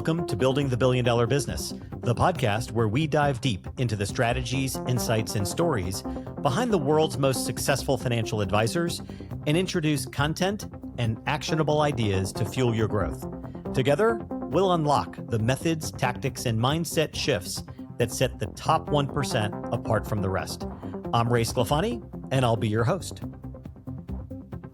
Welcome to Building the Billion Dollar Business, the podcast where we dive deep into the strategies, insights, and stories behind the world's most successful financial advisors and introduce content and actionable ideas to fuel your growth. Together, we'll unlock the methods, tactics, and mindset shifts that set the top 1% apart from the rest. I'm Ray Sclafani, and I'll be your host.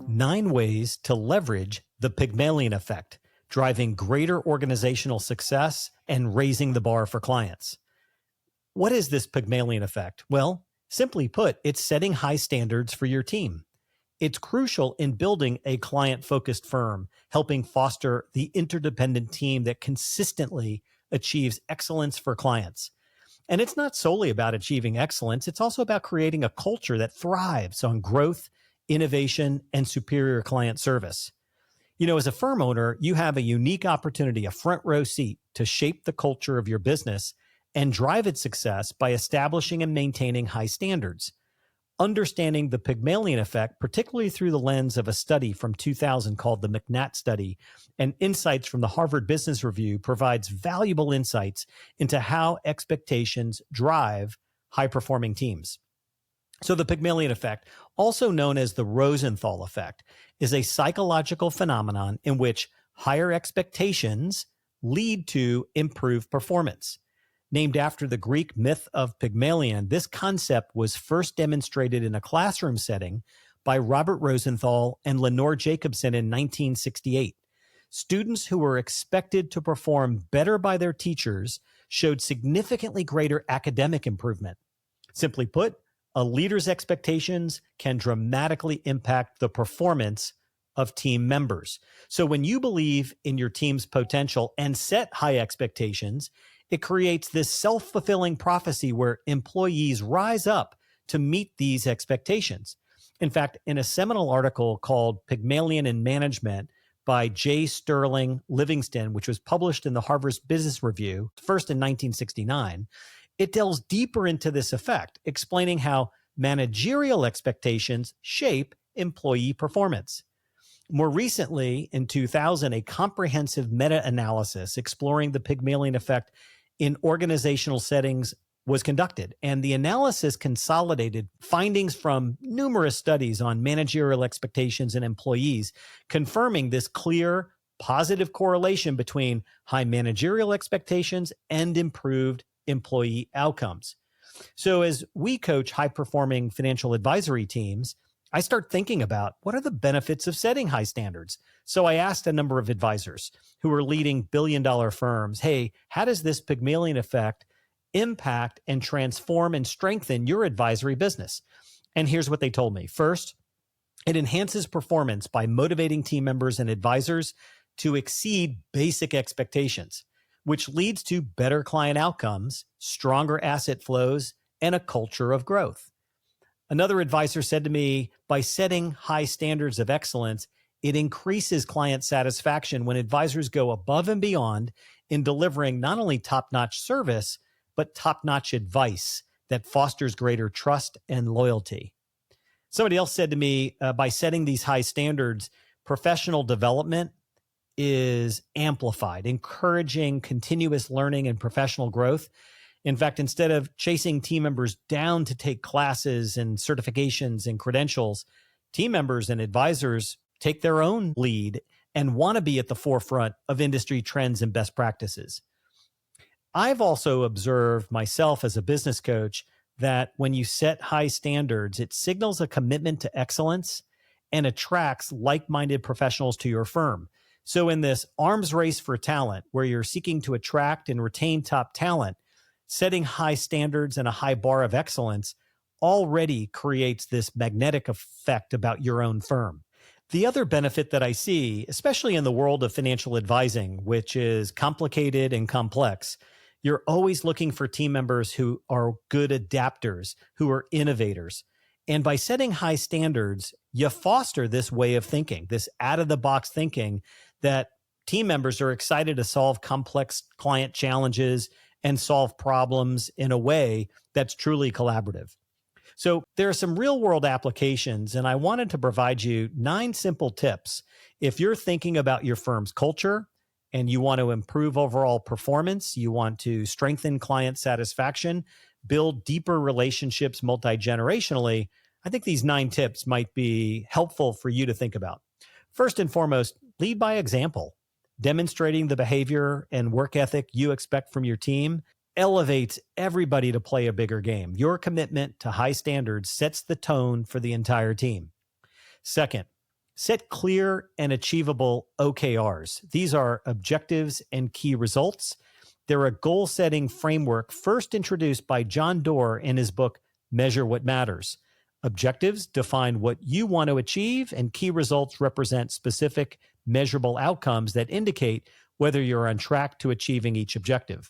9 ways to leverage the Pygmalion Effect, driving greater organizational success and raising the bar for clients. What is this Pygmalion Effect? Well, simply put, it's setting high standards for your team. It's crucial in building a client-focused firm, helping foster the interdependent team that consistently achieves excellence for clients. And it's not solely about achieving excellence, it's also about creating a culture that thrives on growth, innovation, and superior client service. You know, as a firm owner, you have a unique opportunity, a front row seat to shape the culture of your business and drive its success by establishing and maintaining high standards. Understanding the Pygmalion Effect, particularly through the lens of a study from 2000 called the McNatt Study, and insights from the Harvard Business Review, provides valuable insights into how expectations drive high-performing teams. So the Pygmalion Effect, also known as the Rosenthal Effect, is a psychological phenomenon in which higher expectations lead to improved performance. Named after the Greek myth of Pygmalion, this concept was first demonstrated in a classroom setting by Robert Rosenthal and Lenore Jacobson in 1968. Students who were expected to perform better by their teachers showed significantly greater academic improvement. Simply put, a leader's expectations can dramatically impact the performance of team members. So when you believe in your team's potential and set high expectations, it creates this self-fulfilling prophecy where employees rise up to meet these expectations. In fact, in a seminal article called Pygmalion in Management by J. Sterling Livingston, which was published in the Harvard Business Review, first in 1969, it delves deeper into this effect, explaining how managerial expectations shape employee performance. More recently, in 2000, a comprehensive meta-analysis exploring the Pygmalion Effect in organizational settings was conducted, and the analysis consolidated findings from numerous studies on managerial expectations and employees, confirming this clear, positive correlation between high managerial expectations and improved employee outcomes. So as we coach high-performing financial advisory teams, I start thinking about what are the benefits of setting high standards. So I asked a number of advisors who are leading billion-dollar firms, hey, how does this Pygmalion Effect impact and transform and strengthen your advisory business? And here's what they told me. First, it enhances performance by motivating team members and advisors to exceed basic expectations, which leads to better client outcomes, stronger asset flows, and a culture of growth. Another advisor said to me, by setting high standards of excellence, it increases client satisfaction when advisors go above and beyond in delivering not only top-notch service, but top-notch advice that fosters greater trust and loyalty. Somebody else said to me, by setting these high standards, professional development is amplified, encouraging continuous learning and professional growth. In fact, instead of chasing team members down to take classes and certifications and credentials, team members and advisors take their own lead and want to be at the forefront of industry trends and best practices. I've also observed myself as a business coach that when you set high standards, it signals a commitment to excellence and attracts like-minded professionals to your firm. So in this arms race for talent, where you're seeking to attract and retain top talent, setting high standards and a high bar of excellence already creates this magnetic effect about your own firm. The other benefit that I see, especially in the world of financial advising, which is complicated and complex, you're always looking for team members who are good adapters, who are innovators. And by setting high standards, you foster this way of thinking, this out-of-the-box thinking that team members are excited to solve complex client challenges and solve problems in a way that's truly collaborative. So there are some real-world applications, and I wanted to provide you 9 simple tips if you're thinking about your firm's culture and you want to improve overall performance, you want to strengthen client satisfaction, build deeper relationships multi-generationally, I think these 9 tips might be helpful for you to think about. First and foremost, lead by example. Demonstrating the behavior and work ethic you expect from your team elevates everybody to play a bigger game. Your commitment to high standards sets the tone for the entire team. Second, set clear and achievable OKRs. These are objectives and key results. They're a goal-setting framework first introduced by John Doerr in his book, Measure What Matters. Objectives define what you want to achieve, and key results represent specific, measurable outcomes that indicate whether you're on track to achieving each objective.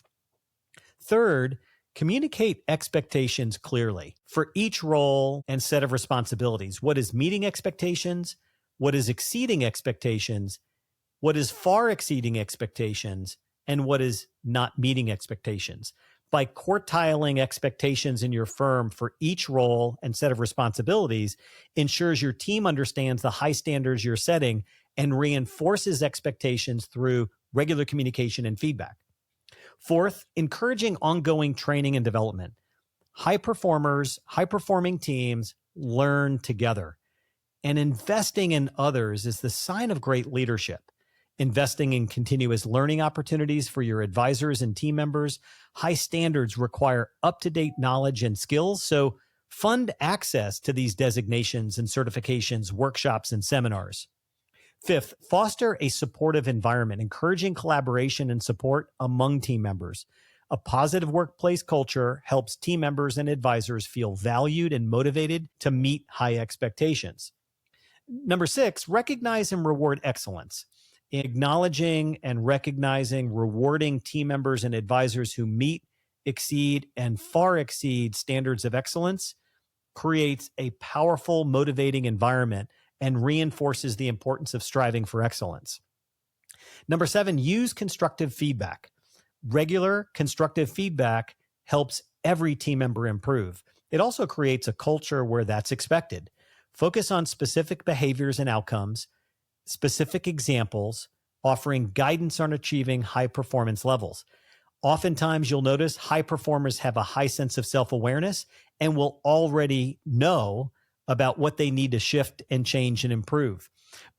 Third, communicate expectations clearly for each role and set of responsibilities. What is meeting expectations? What is exceeding expectations? What is far exceeding expectations? And what is not meeting expectations? By quartiling expectations in your firm for each role and set of responsibilities ensures your team understands the high standards you're setting and reinforces expectations through regular communication and feedback. Fourth, encouraging ongoing training and development. High performers, high-performing teams learn together. And investing in others is the sign of great leadership. Investing in continuous learning opportunities for your advisors and team members. High standards require up-to-date knowledge and skills, so fund access to these designations and certifications, workshops, and seminars. Fifth, foster a supportive environment, encouraging collaboration and support among team members. A positive workplace culture helps team members and advisors feel valued and motivated to meet high expectations. Number 6, recognize and reward excellence. Acknowledging and recognizing, rewarding team members and advisors who meet, exceed, and far exceed standards of excellence creates a powerful, motivating environment and reinforces the importance of striving for excellence. Number 7, use constructive feedback. Regular constructive feedback helps every team member improve. It also creates a culture where that's expected. Focus on specific behaviors and outcomes, specific examples, offering guidance on achieving high performance levels. Oftentimes, you'll notice high performers have a high sense of self-awareness and will already know about what they need to shift and change and improve.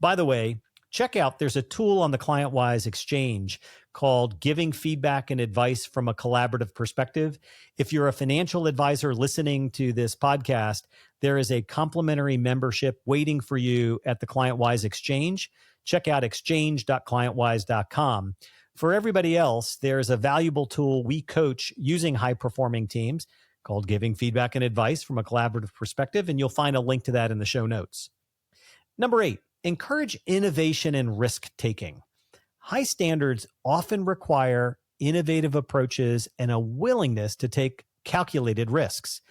By the way, check out, there's a tool on the ClientWise Exchange called Giving Feedback and Advice from a Collaborative Perspective. If you're a financial advisor listening to this podcast, there is a complimentary membership waiting for you at the ClientWise Exchange. Check out exchange.clientwise.com. For everybody else, there's a valuable tool we coach using high-performing teams called Giving Feedback and Advice from a Collaborative Perspective, and you'll find a link to that in the show notes. Number 8, encourage innovation and risk-taking. High standards often require innovative approaches and a willingness to take calculated risks.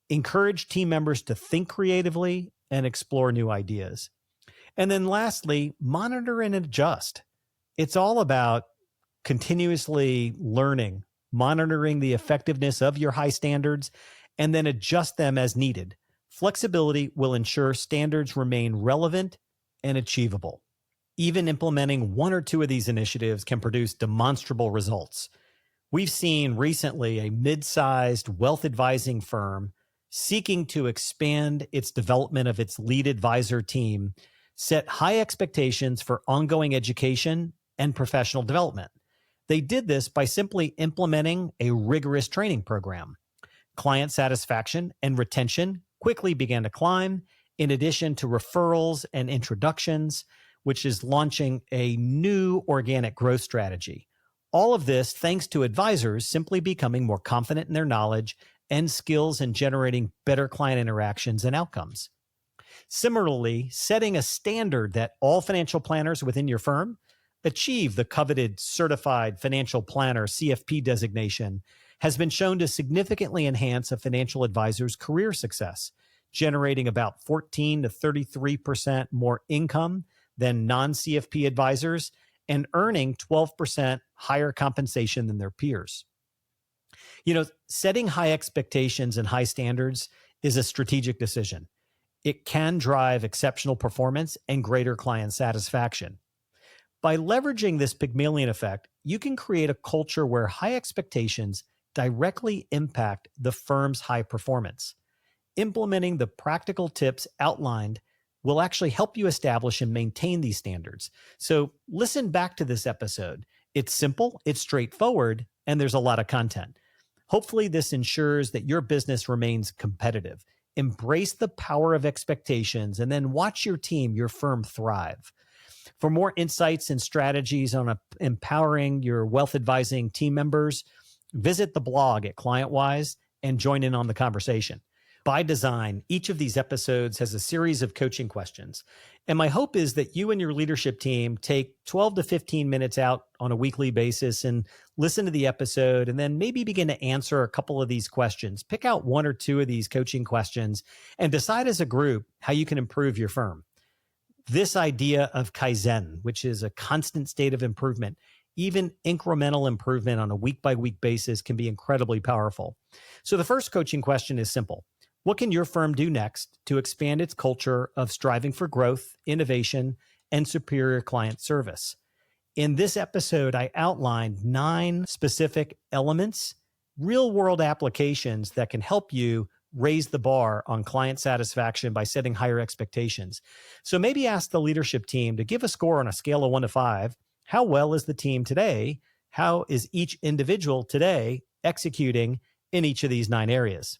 Encourage team members to think creatively and explore new ideas. And then lastly, monitor and adjust. It's all about continuously learning, monitoring the effectiveness of your high standards, and then adjust them as needed. Flexibility will ensure standards remain relevant and achievable. Even implementing 1 or 2 of these initiatives can produce demonstrable results. We've seen recently a mid-sized wealth advising firm seeking to expand its development of its lead advisor team set high expectations for ongoing education and professional development. They did this by simply implementing a rigorous training program. Client satisfaction and retention quickly began to climb, in addition to referrals and introductions, which is launching a new organic growth strategy. All of this thanks to advisors simply becoming more confident in their knowledge and skills in generating better client interactions and outcomes. Similarly, setting a standard that all financial planners within your firm achieve the coveted Certified Financial Planner CFP designation has been shown to significantly enhance a financial advisor's career success, generating about 14 to 33% more income than non-CFP advisors and earning 12% higher compensation than their peers. You know, setting high expectations and high standards is a strategic decision. It can drive exceptional performance and greater client satisfaction. By leveraging this Pygmalion effect, you can create a culture where high expectations directly impact the firm's high performance. Implementing the practical tips outlined will actually help you establish and maintain these standards. So listen back to this episode. It's simple, it's straightforward, and there's a lot of content. Hopefully, this ensures that your business remains competitive. Embrace the power of expectations and then watch your team, your firm thrive. For more insights and strategies on empowering your wealth advising team members, visit the blog at ClientWise and join in on the conversation. By design, each of these episodes has a series of coaching questions. And my hope is that you and your leadership team take 12 to 15 minutes out on a weekly basis and listen to the episode, and then maybe begin to answer a couple of these questions. Pick out one or two of these coaching questions and decide as a group how you can improve your firm. This idea of Kaizen, which is a constant state of improvement, even incremental improvement on a week-by-week basis, can be incredibly powerful. So the first coaching question is simple. What can your firm do next to expand its culture of striving for growth, innovation, and superior client service? In this episode, I outlined 9 specific elements, real-world applications that can help you raise the bar on client satisfaction by setting higher expectations. So maybe ask the leadership team to give a score on a scale of 1 to 5. How well is the team today? How is each individual today executing in each of these 9 areas?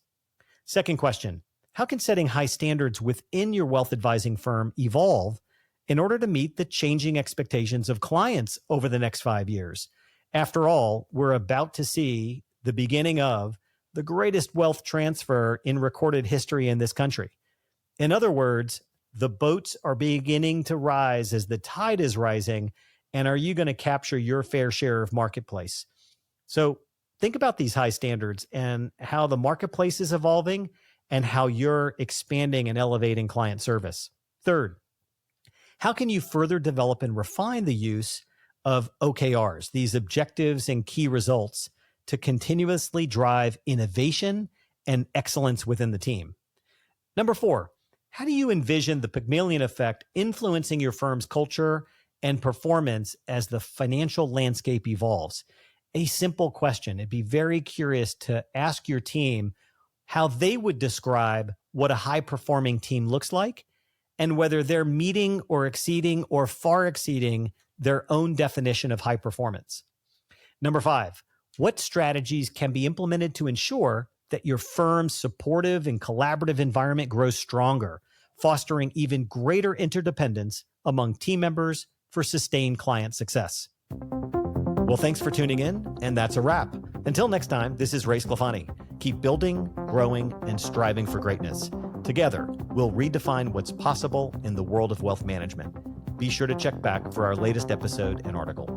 Second question, how can setting high standards within your wealth advising firm evolve in order to meet the changing expectations of clients over the next 5 years? After all, we're about to see the beginning of the greatest wealth transfer in recorded history in this country. In other words, the boats are beginning to rise as the tide is rising, and are you going to capture your fair share of marketplace? So think about these high standards and how the marketplace is evolving and how you're expanding and elevating client service. Third, how can you further develop and refine the use of OKRs, these objectives and key results, to continuously drive innovation and excellence within the team? Number 4, how do you envision the Pygmalion effect influencing your firm's culture and performance as the financial landscape evolves? A simple question. I'd be very curious to ask your team how they would describe what a high-performing team looks like and whether they're meeting or exceeding or far exceeding their own definition of high performance. Number 5, what strategies can be implemented to ensure that your firm's supportive and collaborative environment grows stronger, fostering even greater interdependence among team members for sustained client success? Well, thanks for tuning in, and that's a wrap. Until next time, this is Ray Sclafani. Keep building, growing, and striving for greatness. Together, we'll redefine what's possible in the world of wealth management. Be sure to check back for our latest episode and article.